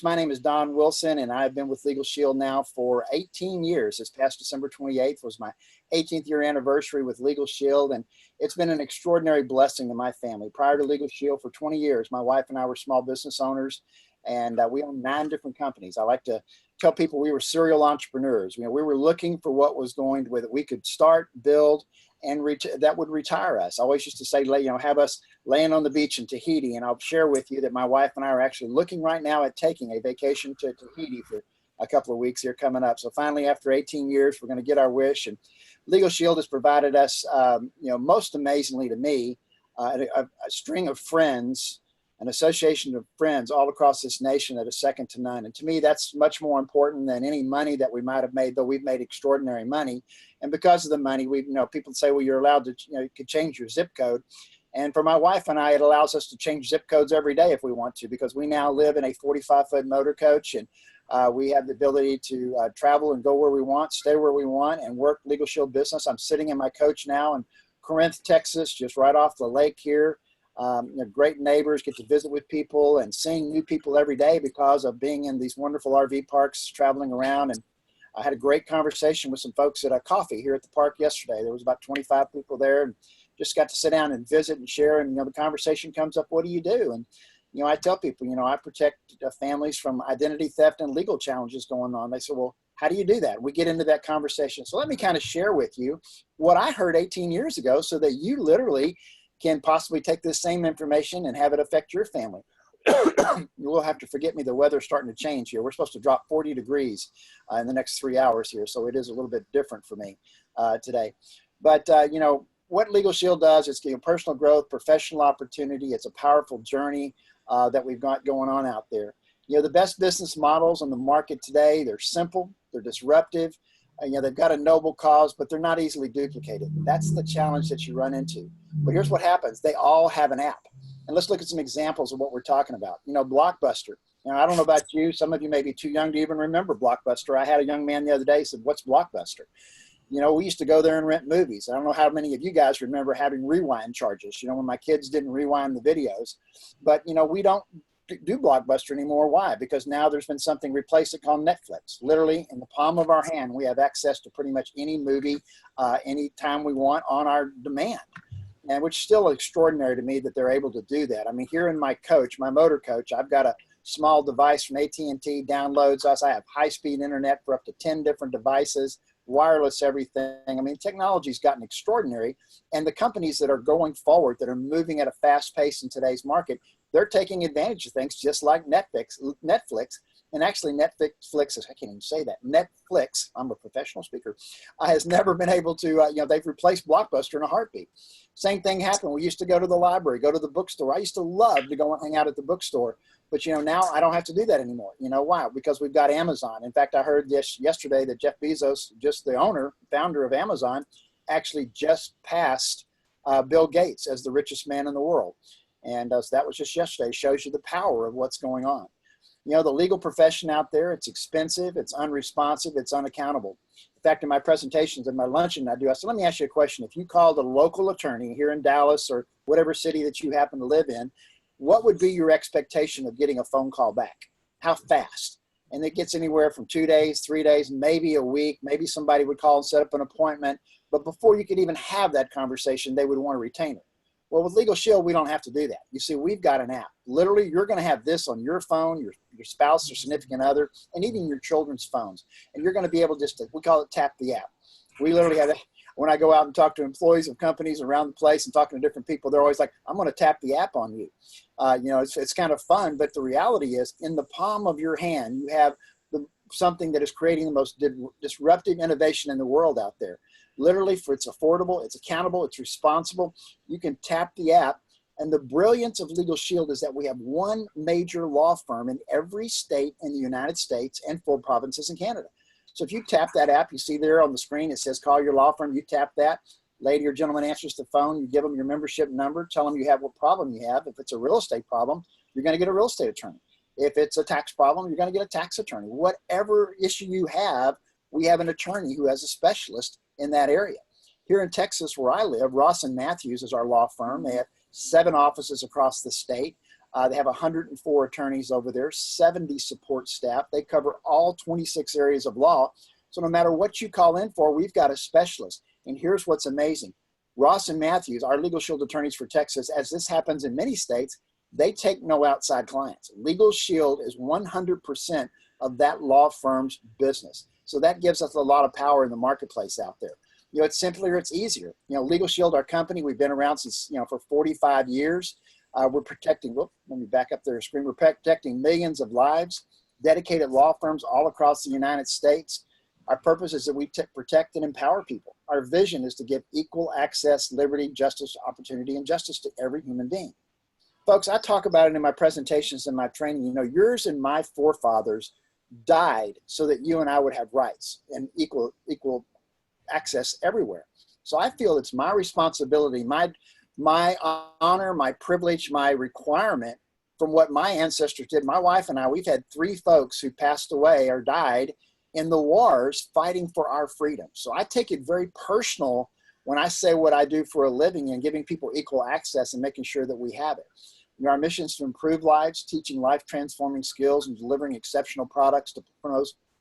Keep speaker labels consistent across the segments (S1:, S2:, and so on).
S1: My name is Don Wilson, and I've been with Legal Shield now for 18 years. This past December 28th was my 18th year anniversary with Legal Shield, and it's been an extraordinary blessing to my family. Prior to Legal Shield for 20 years, my wife and I were small business owners, and we own 9 different companies. I like to tell people we were serial entrepreneurs. We were looking for what was going to, that we could start, build, and that would retire us. I always used to say, have us laying on the beach in Tahiti. And I'll share with you that my wife and I are actually looking right now at taking a vacation to Tahiti for a couple of weeks here coming up. So finally, after 18 years, we're going to get our wish. And Legal Shield has provided us, most amazingly to me, a string of friends, an association of friends all across this nation that is second to none. And to me, that's much more important than any money that we might have made, though we've made extraordinary money. And because of the money, people say, well, you're allowed to, you could change your zip code. And for my wife and I, it allows us to change zip codes every day if we want to, because we now live in a 45-foot motor coach, and we have the ability to travel and go where we want, stay where we want, and work Legal Shield business. I'm sitting in my coach now in Corinth, Texas, just right off the lake here. Great neighbors, get to visit with people and seeing new people every day because of being in these wonderful RV parks, traveling around. And I had a great conversation with some folks at a coffee here at the park yesterday. There was about 25 people there, and just got to sit down and visit and share. And, the conversation comes up, what do you do? And, I tell people, I protect families from identity theft and legal challenges going on. They say, well, how do you do that? We get into that conversation. So let me kind of share with you what I heard 18 years ago so that you literally can possibly take this same information and have it affect your family. You will have to forget me. The weather's starting to change here. We're supposed to drop 40 degrees in the next 3 hours here. So it is a little bit different for me today. But, what Legal Shield does is give personal growth, professional opportunity. It's a powerful journey that we've got going on out there. The best business models on the market today, they're simple, they're disruptive. They've got a noble cause, but they're not easily duplicated. That's the challenge that you run into. But here's what happens. They all have an app. And let's look at some examples of what we're talking about. Blockbuster. I don't know about you. Some of you may be too young to even remember Blockbuster. I had a young man the other day said, what's Blockbuster? We used to go there and rent movies. I don't know how many of you guys remember having rewind charges, when my kids didn't rewind the videos. But, we don't do Blockbuster anymore. Why? Because now there's been something replaced it called Netflix. Literally in the palm of our hand, we have access to pretty much any movie, anytime we want on our demand. And which is still extraordinary to me that they're able to do that. I mean, here in my coach, my motor coach, I've got a small device from AT&T downloads us. I have high-speed internet for up to 10 different devices, wireless everything. I mean, technology's gotten extraordinary. And the companies that are going forward, that are moving at a fast pace in today's market, they're taking advantage of things just like Netflix. And actually Netflix, I can't even say that. Netflix, I'm a professional speaker, has never been able to, they've replaced Blockbuster in a heartbeat. Same thing happened. We used to go to the library, go to the bookstore. I used to love to go and hang out at the bookstore. But, now I don't have to do that anymore. Why? Because we've got Amazon. In fact, I heard this yesterday that Jeff Bezos, just the founder of Amazon, actually just passed Bill Gates as the richest man in the world. And so that was just yesterday. Shows you the power of what's going on. The legal profession out there, it's expensive, it's unresponsive, it's unaccountable. In fact, in my presentations and my luncheon I said, let me ask you a question. If you called a local attorney here in Dallas or whatever city that you happen to live in, what would be your expectation of getting a phone call back? How fast? And it gets anywhere from 2 days, 3 days, maybe a week. Maybe somebody would call and set up an appointment. But before you could even have that conversation, they would want a retainer. Well, with Legal Shield, we don't have to do that. You see, we've got an app. Literally, you're going to have this on your phone, your spouse or significant other, and even your children's phones. And you're going to be able we call it tap the app. We literally have when I go out and talk to employees of companies around the place and talking to different people, they're always like, I'm going to tap the app on you. It's kind of fun, but the reality is in the palm of your hand, you have something that is creating the most disruptive innovation in the world out there. Literally, it's affordable, it's accountable, it's responsible. You can tap the app. And the brilliance of Legal Shield is that we have one major law firm in every state in the United States and 4 provinces in Canada. So if you tap that app, you see there on the screen, it says call your law firm, you tap that. Lady or gentleman answers the phone, you give them your membership number, tell them you have what problem you have. If it's a real estate problem, you're going to get a real estate attorney. If it's a tax problem, you're going to get a tax attorney. Whatever issue you have, we have an attorney who has a specialist in that area. Here in Texas, where I live, Ross and Matthews is our law firm. They have 7 offices across the state. They have 104 attorneys over there, 70 support staff. They cover all 26 areas of law. So no matter what you call in for, we've got a specialist. And here's what's amazing. Ross and Matthews, our Legal Shield attorneys for Texas, as this happens in many states, they take no outside clients. Legal Shield is 100% of that law firm's business. So that gives us a lot of power in the marketplace out there. You know, it's simpler, it's easier. You know, Legal Shield, our company, we've been around since, for 45 years. We're protecting, let me back up their screen. We're protecting millions of lives, dedicated law firms all across the United States. Our purpose is that we protect and empower people. Our vision is to give equal access, liberty, justice, opportunity, and justice to every human being. Folks, I talk about it in my presentations and my training. You know, yours and my forefathers died so that you and I would have rights and equal access everywhere. So I feel it's my responsibility, my honor, my privilege, my requirement from what my ancestors did. My wife and I, we've had 3 folks who passed away or died in the wars fighting for our freedom. So I take it very personal when I say what I do for a living and giving people equal access and making sure that we have it. You know, our mission is to improve lives, teaching life-transforming skills and delivering exceptional products to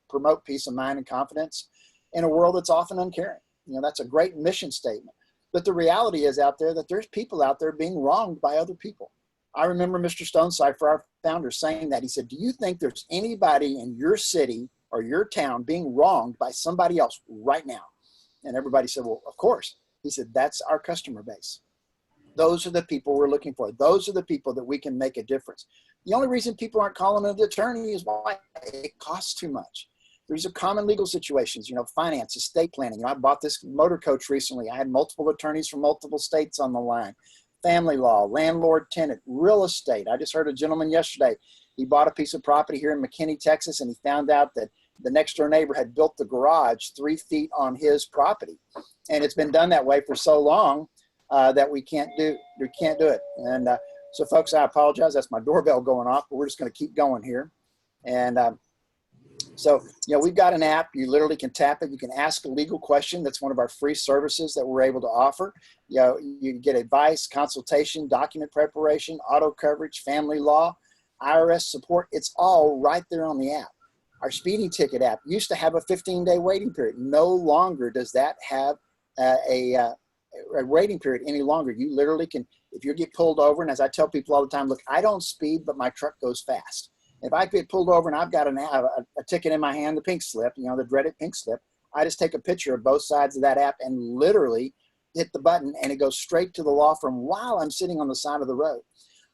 S1: promote peace of mind and confidence in a world that's often uncaring. You know, that's a great mission statement. But the reality is out there that there's people out there being wronged by other people. I remember Mr. Stonecipher, our founder, saying that. He said, do you think there's anybody in your city or your town being wronged by somebody else right now? And everybody said, well, of course. He said, that's our customer base. Those are the people we're looking for. Those are the people that we can make a difference. The only reason people aren't calling an attorney is why it costs too much. These are common legal situations, you know, finance, estate planning. You know, I bought this motor coach recently. I had multiple attorneys from multiple states on the line. Family law, landlord, tenant, real estate. I just heard a gentleman yesterday. He bought a piece of property here in McKinney, Texas, and he found out that the next door neighbor had built the garage 3 feet on his property. And it's been done that way for so long that we can't do it. And so folks, I apologize. That's my doorbell going off, but we're just going to keep going here. And so, you know, we've got an app. You literally can tap it. You can ask a legal question. That's one of our free services that we're able to offer. You know, you get advice, consultation, document preparation, auto coverage, family law, IRS support. It's all right there on the app. Our speeding ticket app used to have a 15-day waiting period. No longer does that have a waiting period any longer. You literally can, if you get pulled over, and as I tell people all the time, look, I don't speed, but my truck goes fast. If I get pulled over and I've got a ticket in my hand, the pink slip, you know, the dreaded pink slip, I just take a picture of both sides of that app and literally hit the button and it goes straight to the law firm while I'm sitting on the side of the road.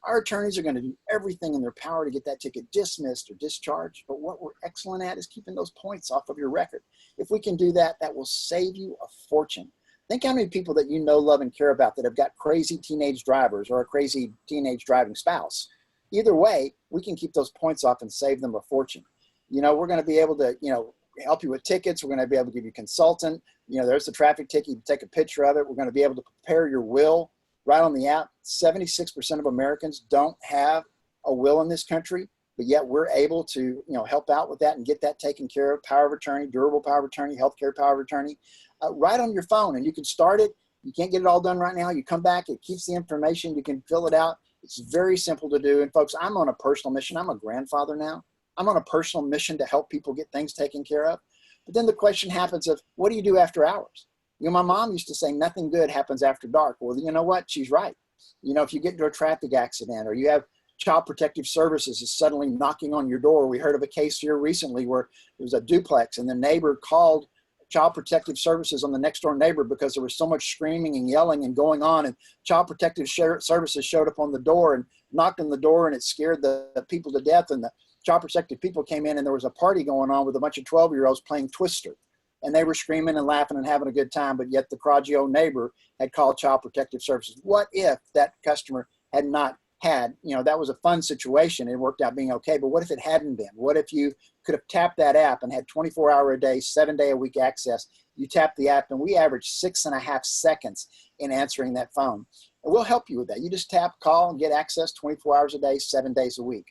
S1: Our attorneys are going to do everything in their power to get that ticket dismissed or discharged. But what we're excellent at is keeping those points off of your record. If we can do that, that will save you a fortune. Think how many people that you know, love, and care about that have got crazy teenage drivers or a crazy teenage driving spouse. Either way, we can keep those points off and save them a fortune. You know, we're going to be able to, you know, help you with tickets. We're going to be able to give you a consultant. You know, there's the traffic ticket. You take a picture of it. We're going to be able to prepare your will right on the app. 76% of Americans don't have a will in this country, but yet we're able to, you know, help out with that and get that taken care of. Power of attorney, durable power of attorney, healthcare power of attorney, right on your phone. And you can start it. You can't get it all done right now. You come back, it keeps the information. You can fill it out. It's very simple to do. And folks, I'm on a personal mission. I'm a grandfather now. I'm on a personal mission to help people get things taken care of. But then the question happens of, what do you do after hours? You know, my mom used to say nothing good happens after dark. Well, you know what? She's right. You know, if you get into a traffic accident or you have Child Protective Services is suddenly knocking on your door. We heard of a case here recently where it was a duplex and the neighbor called Child Protective Services on the next door neighbor because there was so much screaming and yelling and going on, and Child Protective Services showed up on the door and knocked on the door, and it scared the people to death. And the Child Protective people came in and there was a party going on with a bunch of 12-year-olds playing Twister, and they were screaming and laughing and having a good time, but yet the craggy neighbor had called Child Protective Services. What if that customer had not had, you know, that was a fun situation. It worked out being okay, but what if it hadn't been? What if you could have tapped that app and had 24-hour-a-day, 7-day-a-week access? You tap the app, and we average 6.5 seconds in answering that phone. And we'll help you with that. You just tap, call, and get access 24 hours a day, 7 days a week.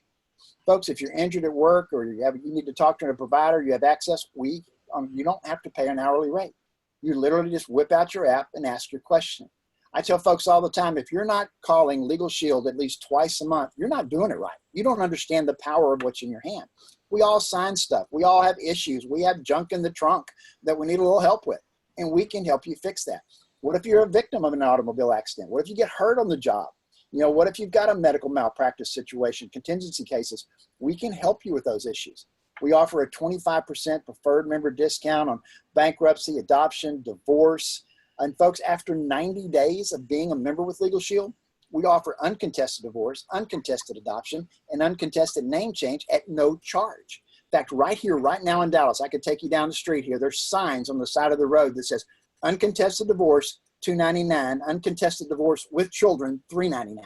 S1: Folks, if you're injured at work or you need to talk to a provider, you have access, you don't have to pay an hourly rate. You literally just whip out your app and ask your question. I tell folks all the time, if you're not calling Legal Shield at least twice a month, you're not doing it right. You don't understand the power of what's in your hand. We all sign stuff. We all have issues. We have junk in the trunk that we need a little help with, and we can help you fix that. What if you're a victim of an automobile accident? What if you get hurt on the job? What if you've got a medical malpractice situation, contingency cases? We can help you with those issues. We offer a 25% preferred member discount on bankruptcy, adoption, divorce. And folks, after 90 days of being a member with Legal Shield, we offer uncontested divorce, uncontested adoption, and uncontested name change at no charge. In fact, right here, right now in Dallas, I could take you down the street here. There's signs on the side of the road that says uncontested divorce, $299, uncontested divorce with children, $399.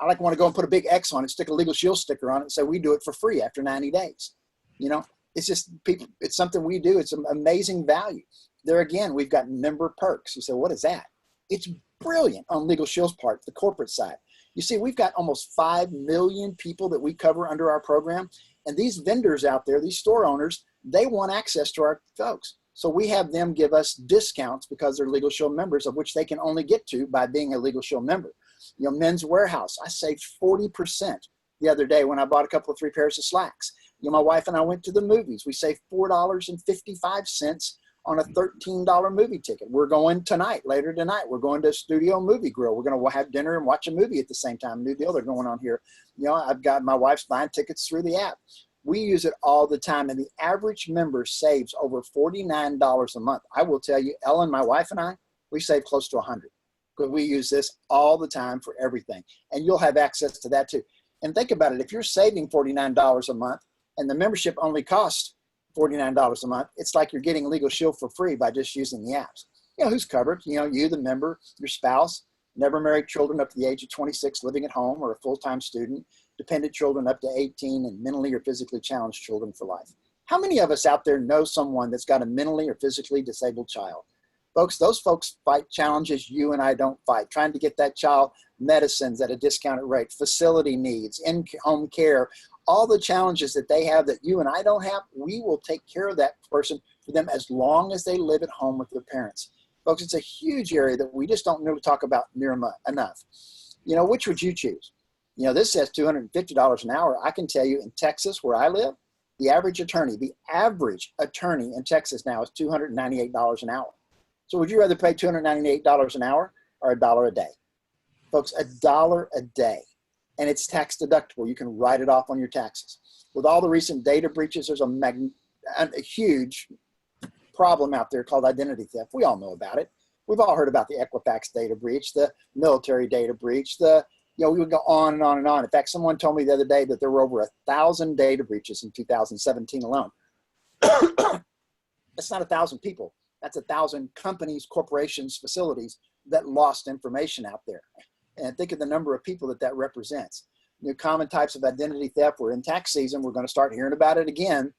S1: I want to go and put a big X on it, stick a Legal Shield sticker on it, and say we do it for free after 90 days. It's just people, it's something we do. It's an amazing value. There again, we've got member perks. You say, what is that? It's brilliant on Legal Shield's part, the corporate side. You see, we've got almost 5 million people that we cover under our program. And these vendors out there, these store owners, they want access to our folks. So we have them give us discounts because they're Legal Shield members, of which they can only get to by being a Legal Shield member. Men's Warehouse, I saved 40% the other day when I bought a couple of 3 pairs of slacks. My wife and I went to the movies. We saved $4.55 on a $13 movie ticket. We're going tonight, later tonight. We're going to Studio Movie Grill. We're going to have dinner and watch a movie at the same time. New deal they're going on here. I've got my wife's buying tickets through the app. We use it all the time, and the average member saves over $49 a month. I will tell you, Ellen, my wife and I, we save close to $100 because we use this all the time for everything. And you'll have access to that too. And think about it. If you're saving $49 a month and the membership only costs $49 a month, it's like you're getting Legal Shield for free by just using the apps. Who's covered? You, the member, your spouse, never married children up to the age of 26 living at home, or a full-time student, dependent children up to 18, and mentally or physically challenged children for life. How many of us out there know someone that's got a mentally or physically disabled child? Folks, those folks fight challenges you and I don't fight, trying to get that child medicines at a discounted rate, facility needs, in-home care, all the challenges that they have that you and I don't have. We will take care of that person for them as long as they live at home with their parents. Folks, it's a huge area that we just don't know to talk about near enough. Which would you choose? This says $250 an hour. I can tell you in Texas, where I live, the average attorney in Texas now is $298 an hour. So would you rather pay $298 an hour or $1 a day? Folks, $1 a day. And it's tax deductible. You can write it off on your taxes. With all the recent data breaches, there's a huge problem out there called identity theft. We all know about it. We've all heard about the Equifax data breach, the military data breach, we would go on and on and on. In fact, someone told me the other day that there were over 1,000 data breaches in 2017 alone. That's not 1,000 people. That's 1,000 companies, corporations, facilities that lost information out there. And think of the number of people that represents. Common types of identity theft. We're in tax season. We're going to start hearing about it again.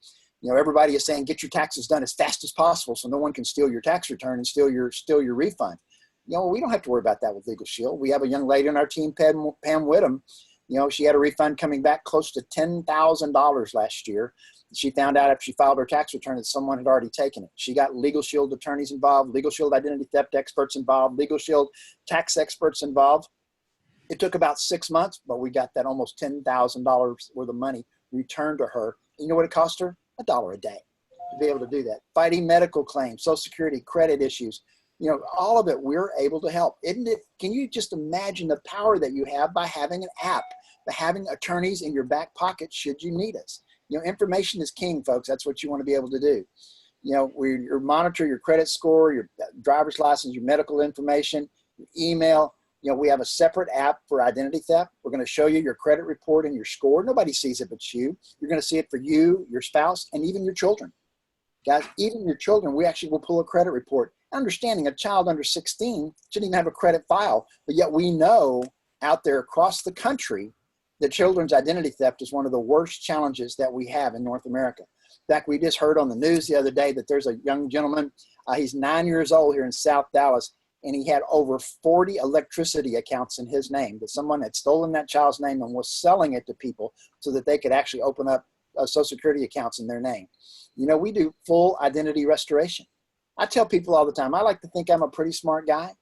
S1: Everybody is saying, get your taxes done as fast as possible so no one can steal your tax return and steal your refund. We don't have to worry about that with Legal Shield. We have a young lady on our team, Pam Whittam. She had a refund coming back close to $10,000 last year. She found out after she filed her tax return that someone had already taken it. She got Legal Shield attorneys involved, Legal Shield identity theft experts involved, Legal Shield tax experts involved. It took about 6 months, but we got that almost $10,000 worth of money returned to her. You know what it cost her? $1 a day to be able to do that. Fighting medical claims, Social Security, credit issues, all of it, we're able to help. Isn't it? Can you just imagine the power that you have by having an app, by having attorneys in your back pocket should you need us? Information is king, folks. That's what you want to be able to do. We monitor your credit score, your driver's license, your medical information, your email. We have a separate app for identity theft. We're going to show you your credit report and your score. Nobody sees it but you. You're going to see it for you, your spouse, and even your children. Guys, even your children, we actually will pull a credit report. Understanding a child under 16 shouldn't even have a credit file, but yet we know out there across the country that children's identity theft is one of the worst challenges that we have in North America. In fact, we just heard on the news the other day that there's a young gentleman, he's 9 years old here in South Dallas, and he had over 40 electricity accounts in his name, that someone had stolen that child's name and was selling it to people so that they could actually open up Social Security accounts in their name. We do full identity restoration. I tell people all the time, I like to think I'm a pretty smart guy,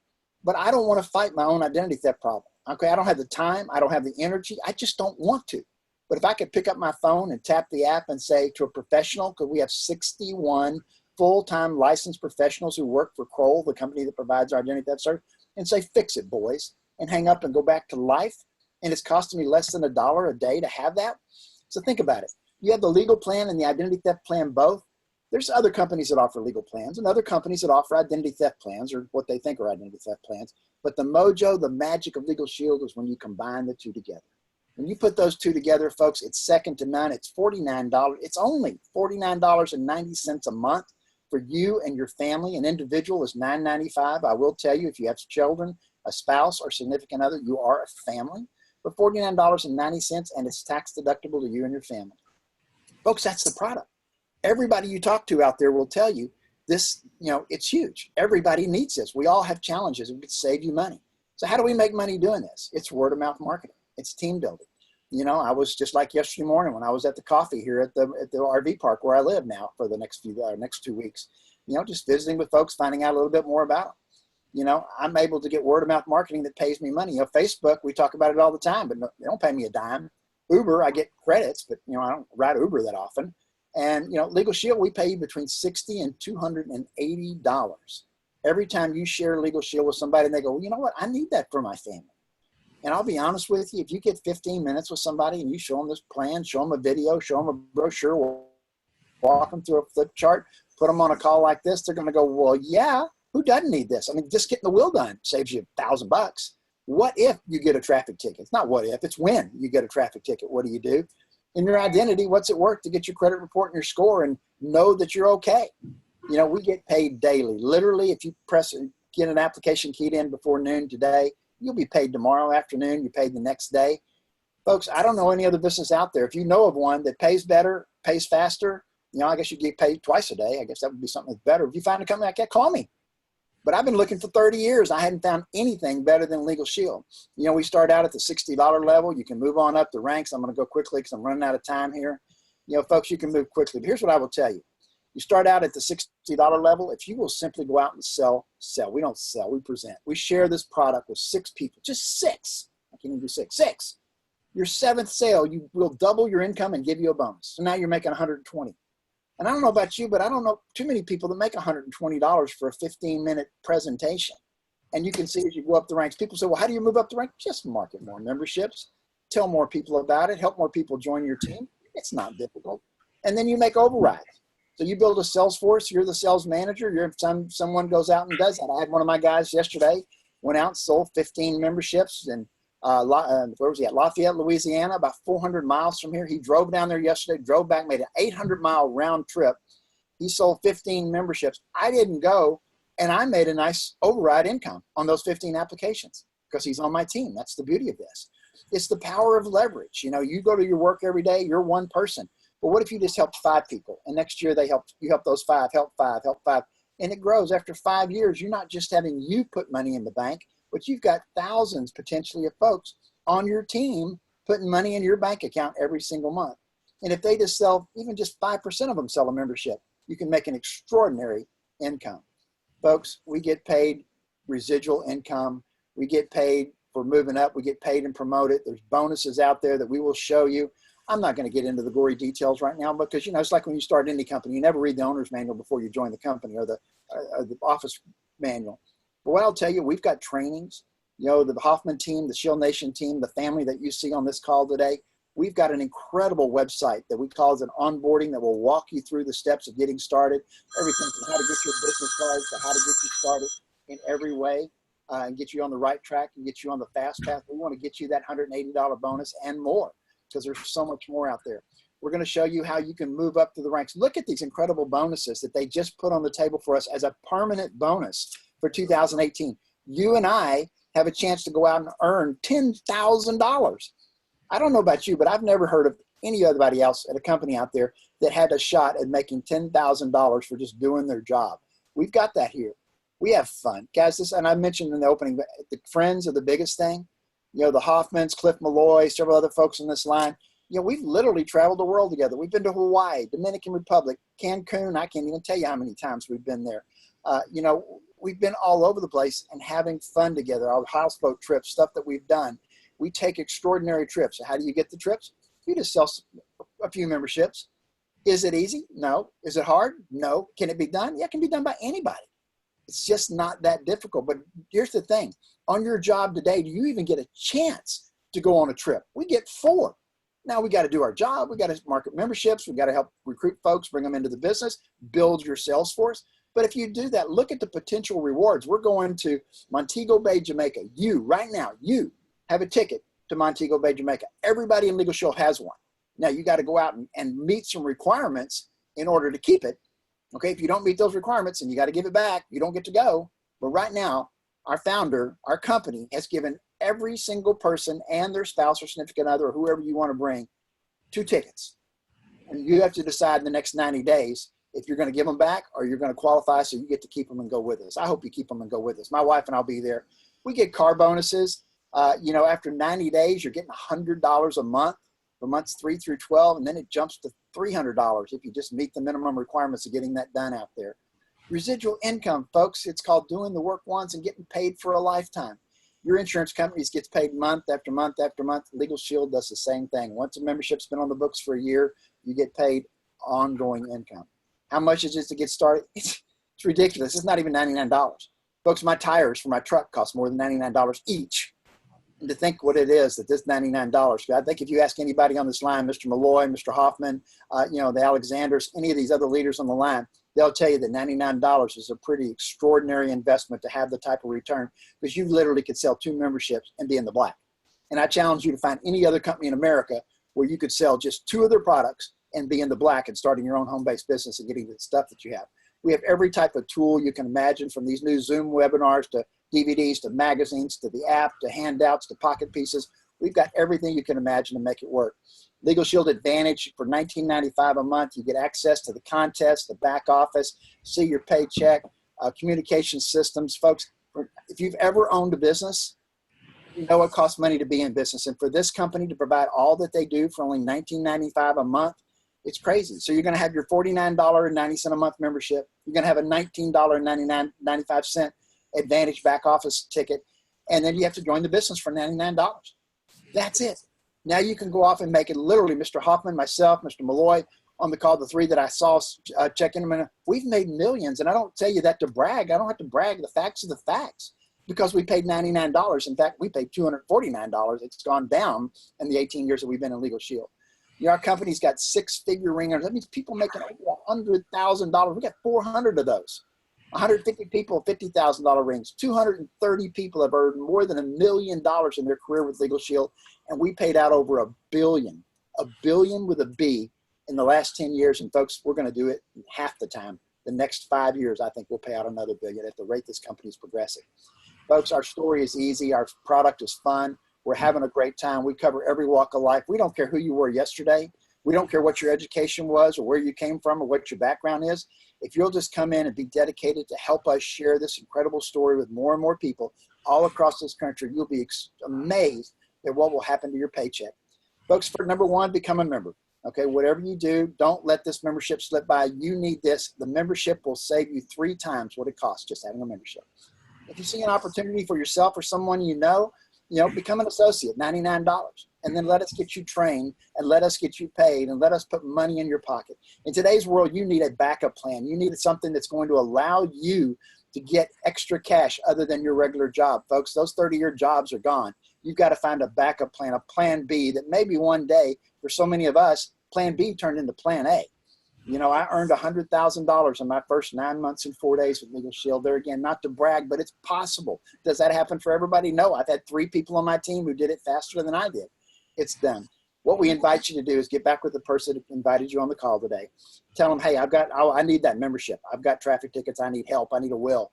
S1: but I don't want to fight my own identity theft problem. Okay, I don't have the time, I don't have the energy, I just don't want to. But if I could pick up my phone and tap the app and say to a professional, because we have 61 full-time licensed professionals who work for Kroll, the company that provides our identity theft service, and say, fix it, boys, and hang up and go back to life. And it's costing me less than $1 a day to have that. So think about it. You have the legal plan and the identity theft plan both. There's other companies that offer legal plans and other companies that offer identity theft plans, or what they think are identity theft plans. But the mojo, the magic of Legal Shield is when you combine the two together. When you put those two together, folks, it's second to none. It's $49. It's only $49.90 a month for you and your family. An individual is $9.95. I will tell you, if you have children, a spouse, or significant other, you are a family. For $49.90, and it's tax deductible to you and your family. Folks, that's the product. Everybody you talk to out there will tell you this, it's huge. Everybody needs this. We all have challenges. It could save you money. So how do we make money doing this? It's word of mouth marketing. It's team building. I was just like yesterday morning when I was at the coffee here at the RV park where I live now for the next 2 weeks, just visiting with folks, finding out a little bit more about them. I'm able to get word of mouth marketing that pays me money. Facebook, we talk about it all the time, but they don't pay me a dime. Uber, I get credits, but I don't ride Uber that often. And Legal Shield, we pay you between $60 and $280 every time you share Legal Shield with somebody and they go, well, you know what? I need that for my family. And I'll be honest with you, if you get 15 minutes with somebody and you show them this plan, show them a video, show them a brochure, walk them through a flip chart, put them on a call like this, they're going to go, well, yeah, who doesn't need this? I mean, just getting the wheel done saves you $1,000. What if you get a traffic ticket? It's not what if, it's when you get a traffic ticket. What do? In your identity, what's it worth to get your credit report and your score and know that you're okay? We get paid daily. Literally, if you get an application keyed in before noon today, you'll be paid tomorrow afternoon. You're paid the next day. Folks, I don't know any other business out there. If you know of one that pays better, pays faster, I guess you get paid twice a day. I guess that would be something that's better. If you find a company like that, call me. But I've been looking for 30 years. I hadn't found anything better than Legal Shield. We start out at the $60 level. You can move on up the ranks. I'm going to go quickly because I'm running out of time here. Folks, you can move quickly. But here's what I will tell you. You start out at the $60 level. If you will simply go out and sell. We don't sell, we present. We share this product with 6 people, just 6. I can't even do 6. 6. Your 7th sale, you will double your income and give you a bonus. So now you're making $120. And I don't know about you, but I don't know too many people that make $120 for a 15-minute presentation. And you can see as you go up the ranks, people say, well, how do you move up the ranks? Just market more memberships, tell more people about it, help more people join your team. It's not difficult. And then you make overrides. So you build a sales force, you're the sales manager, someone goes out and does that. I had one of my guys yesterday, went out and sold 15 memberships and where was he at? Lafayette, Louisiana, about 400 miles from here. He drove down there yesterday, drove back, made an 800-mile round trip. He sold 15 memberships. I didn't go, and I made a nice override income on those 15 applications because he's on my team. That's the beauty of this. It's the power of leverage. You go to your work every day, you're one person. But what if you just helped 5 people, and next year you help those 5, help 5, and it grows. After 5 years, you're not just having you put money in the bank, but you've got thousands potentially of folks on your team putting money in your bank account every single month. And if they just sell, even just 5% of them sell a membership, you can make an extraordinary income. Folks, we get paid residual income. We get paid for moving up. We get paid and promoted. There's bonuses out there that we will show you. I'm not going to get into the gory details right now because, it's like when you start any company, you never read the owner's manual before you join the company or the office manual. But what I'll tell you, we've got trainings, the Hoffman team, the Shield Nation team, the family that you see on this call today. We've got an incredible website that we call as an onboarding that will walk you through the steps of getting started, everything from how to get your business cards to how to get you started in every way and get you on the right track and get you on the fast path. We want to get you that $180 bonus and more because there's so much more out there. We're going to show you how you can move up through the ranks. Look at these incredible bonuses that they just put on the table for us as a permanent bonus for 2018. You and I have a chance to go out and earn $10,000. I don't know about you, but I've never heard of anybody else at a company out there that had a shot at making $10,000 for just doing their job. We've got that here. We have fun. Guys, and I mentioned in the opening, the friends are the biggest thing. The Hoffmans, Cliff Malloy, several other folks in this line. We've literally traveled the world together. We've been to Hawaii, Dominican Republic, Cancun. I can't even tell you how many times we've been there. we've been all over the place and having fun together. Our houseboat trips, stuff that we've done. We take extraordinary trips. How do you get the trips? You just sell a few memberships. Is it easy? No. Is it hard? No. Can it be done? Yeah, it can be done by anybody. It's just not that difficult. But here's the thing. On your job today, do you even get a chance to go on a trip? We get 4. Now we got to do our job. We got to market memberships. We got to help recruit folks, bring them into the business, build your sales force. But if you do that, look at the potential rewards. We're going to Montego Bay, Jamaica. You, right now, you have a ticket to Montego Bay, Jamaica. Everybody in Legal Shield has one. Now you got to go out and meet some requirements in order to keep it. Okay, if you don't meet those requirements and you got to give it back, you don't get to go. But right now, our founder, our company has given every single person and their spouse or significant other or whoever you want to bring 2 tickets. And you have to decide in the next 90 days if you're going to give them back or you're going to qualify so you get to keep them and go with us. I hope you keep them and go with us. My wife and I'll be there. We get car bonuses. After 90 days, you're getting $100 a month for months 3 through 12, and then it jumps to $300 if you just meet the minimum requirements of getting that done out there. Residual income, folks, it's called doing the work once and getting paid for a lifetime. Your insurance companies gets paid month after month after month. Legal Shield does the same thing. Once a membership's been on the books for a year, you get paid ongoing income. How much is it to get started? It's ridiculous. It's not even $99. Folks, my tires for my truck cost more than $99 each. And to think what it is that this $99, I think if you ask anybody on this line, Mr. Malloy, Mr. Hoffman, the Alexanders, any of these other leaders on the line, they'll tell you that $99 is a pretty extraordinary investment to have the type of return, because you literally could sell 2 memberships and be in the black. And I challenge you to find any other company in America where you could sell just 2 of their products and be in the black and starting your own home-based business and getting the stuff that you have. We have every type of tool you can imagine, from these new Zoom webinars to DVDs to magazines to the app to handouts to pocket pieces. We've got everything you can imagine to make it work. Legal Shield Advantage for $19.95 a month. You get access to the contest, the back office, see your paycheck, communication systems. Folks, if you've ever owned a business, you know it costs money to be in business. And for this company to provide all that they do for only $19.95 a month, it's crazy. So you're going to have your $49.90 a month membership. You're going to have a $19.95 Advantage back office ticket. And then you have to join the business for $99. That's it. Now you can go off and make it. Literally, Mr. Hoffman, myself, Mr. Malloy, on the call, the 3 that I saw check in a minute, we've made millions. And I don't tell you that to brag. I don't have to brag. The facts are the facts, because we paid $99. In fact, we paid $249. It's gone down in the 18 years that we've been in Legal Shield. Our company's got 6-figure ringers. That means people making over $100,000. We got 400 of those. 150 people, $50,000 rings. 230 people have earned more than $1 million in their career with Legal Shield, and we paid out over $1 billion with a B in the last 10 years. And folks, we're going to do it in half the time. The next 5 years, I think we'll pay out another $1 billion at the rate this company is progressing. Folks, our story is easy. Our product is fun. We're having a great time. We cover every walk of life. We don't care who you were yesterday. We don't care what your education was or where you came from or what your background is. If you'll just come in and be dedicated to help us share this incredible story with more and more people all across this country, you'll be amazed at what will happen to your paycheck. Folks, for number 1, become a member. Okay, whatever you do, don't let this membership slip by. You need this. The membership will save you 3 times what it costs just having a membership. If you see an opportunity for yourself or someone you know, become an associate, $99. And then let us get you trained and let us get you paid and let us put money in your pocket. In today's world, you need a backup plan. You need something that's going to allow you to get extra cash other than your regular job. Folks, those 30-year jobs are gone. You've got to find a backup plan, a plan B, that maybe one day, for so many of us, plan B turned into plan A. I earned $100,000 in my first 9 months and 4 days with Legal Shield. There again, not to brag, but it's possible. Does that happen for everybody? No. I've had 3 people on my team who did it faster than I did. It's done. What we invite you to do is get back with the person who invited you on the call today. Tell them, hey, I need that membership. I've got traffic tickets. I need help. I need a will.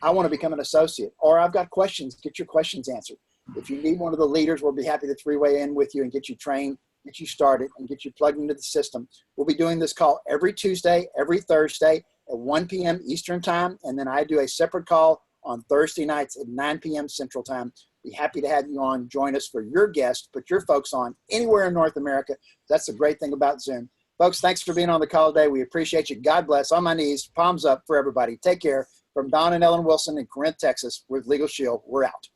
S1: I want to become an associate. Or I've got questions. Get your questions answered. If you need one of the leaders, we'll be happy to 3-way in with you and get you trained, get you started, and get you plugged into the system. We'll be doing this call every Tuesday, every Thursday at 1 p.m. Eastern time. And then I do a separate call on Thursday nights at 9 p.m. Central time. Be happy to have you on. Join us for your guests. Put your folks on anywhere in North America. That's the great thing about Zoom. Folks, thanks for being on the call today. We appreciate you. God bless. On my knees, palms up for everybody. Take care. From Don and Ellen Wilson in Corinth, Texas, with Legal Shield, we're out.